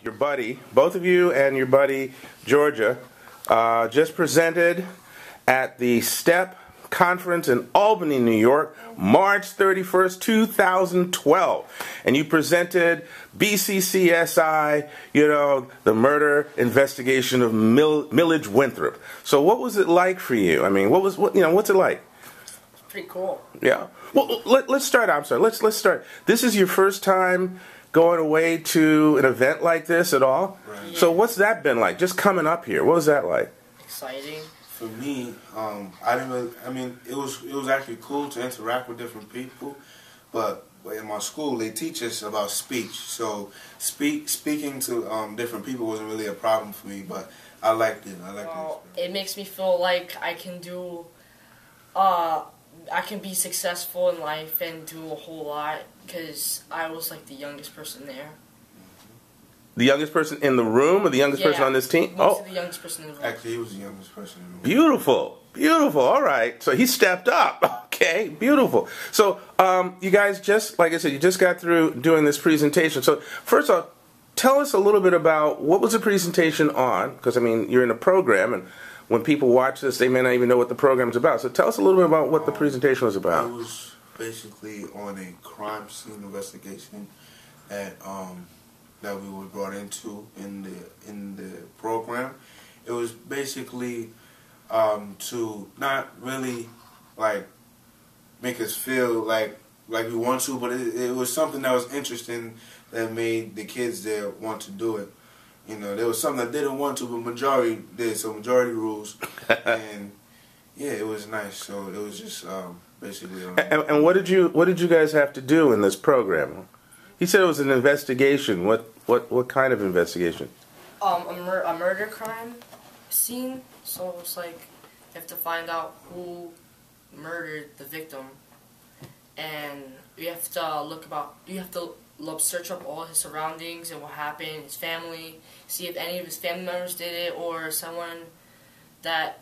Your buddy, both of you and your buddy Georgia, just presented at the STEP conference in Albany, New York, March 31st, 2012. And you presented BCCSI, the murder investigation of Millage Winthrop. So what was it like for you? I mean, what's it like? It's pretty cool. Yeah. Well, let's start. I'm sorry. Let's start. This is your first time going away to an event like this at all? Right. Yeah. So what's that been like? Just coming up here, what was that like? Exciting. For me, it was actually cool to interact with different people, but in my school they teach us about speech, so speaking to different people wasn't really a problem for me, but I liked it. It makes me feel like I can do, I can be successful in life and do a whole lot because I was like the youngest person there. The youngest person in the room, or the youngest person on this team? The youngest person in the room. Actually, he was the youngest person in the room. Beautiful, beautiful. All right, so he stepped up. Okay, beautiful. So, you guys just, like I said, you just got through doing this presentation. So, first off, tell us a little bit about what was the presentation on? Because I mean, you're in a program, and when people watch this, they may not even know what the program's about. So, tell us a little bit about what the presentation was about. It was basically on a crime scene investigation that we were brought into in the program. It was basically to not really like make us feel like we want to, but it was something that was interesting that made the kids there want to do it. There was something that didn't want to, but majority did. So majority rules, and yeah, it was nice. So it was just basically. And what did you guys have to do in this program? He said it was an investigation. What kind of investigation? A murder crime scene. So it's like you have to find out who murdered the victim, and you have to search up all his surroundings and what happened, his family, see if any of his family members did it, or someone that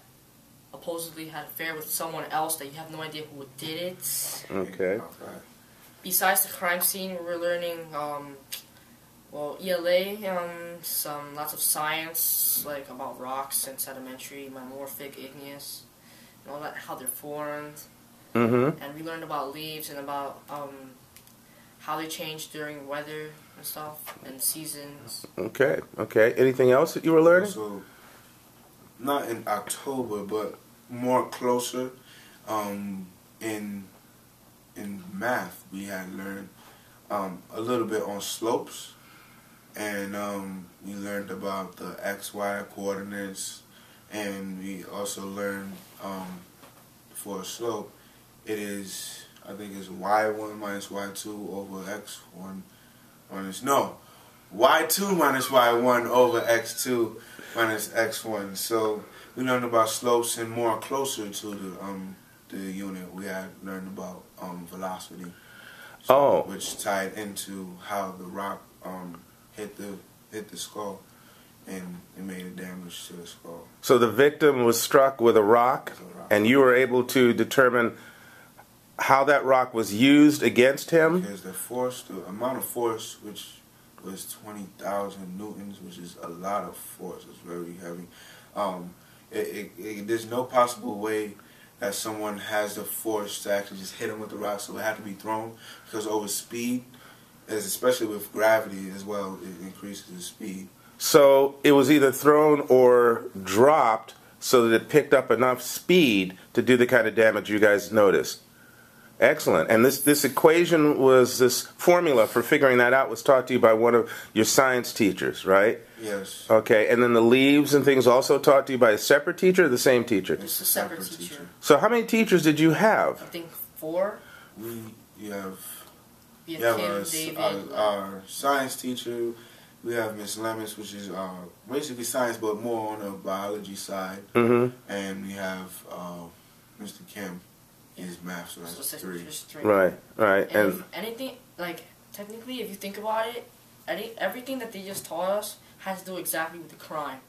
supposedly had an affair with someone else that you have no idea who did it. Okay. Besides the crime scene, we're learning, ELA, lots of science, like about rocks and sedimentary, metamorphic, igneous, and all that, how they're formed. Mm-hmm. And we learned about leaves and about how they change during weather and stuff, and seasons. Okay. Anything else that you were learning? So, not in October, but more closer, in math, we had learned a little bit on slopes, and we learned about the XY coordinates, and we also learned for a slope, I think it's y1 minus y2 over x1 minus, no, y2 minus y1 over x2 minus x1. So we learned about slopes, and more closer to the unit, we had learned about velocity, which tied into how the rock hit the skull, and it made a damage to the skull. So the victim was struck with a rock, and you were able to determine how that rock was used against him? Because the amount of force, which was 20,000 newtons, which is a lot of force, it's very heavy. There's no possible way that someone has the force to actually just hit him with the rock, so it had to be thrown, because over speed, especially with gravity as well, it increases the speed. So it was either thrown or dropped so that it picked up enough speed to do the kind of damage you guys noticed. Excellent. And this equation this formula for figuring that out was taught to you by one of your science teachers, right? Yes. Okay, and then the leaves and things also taught to you by a separate teacher or the same teacher? It's a separate teacher. So how many teachers did you have? I think 4. We have Kim, David, our science teacher. We have Miss Lemus, which is basically science, but more on the biology side. Mm-hmm. And we have Mr. Kim. Is math, so that's 3. Right. And anything, like, technically, if you think about it, everything that they just taught us has to do exactly with the crime.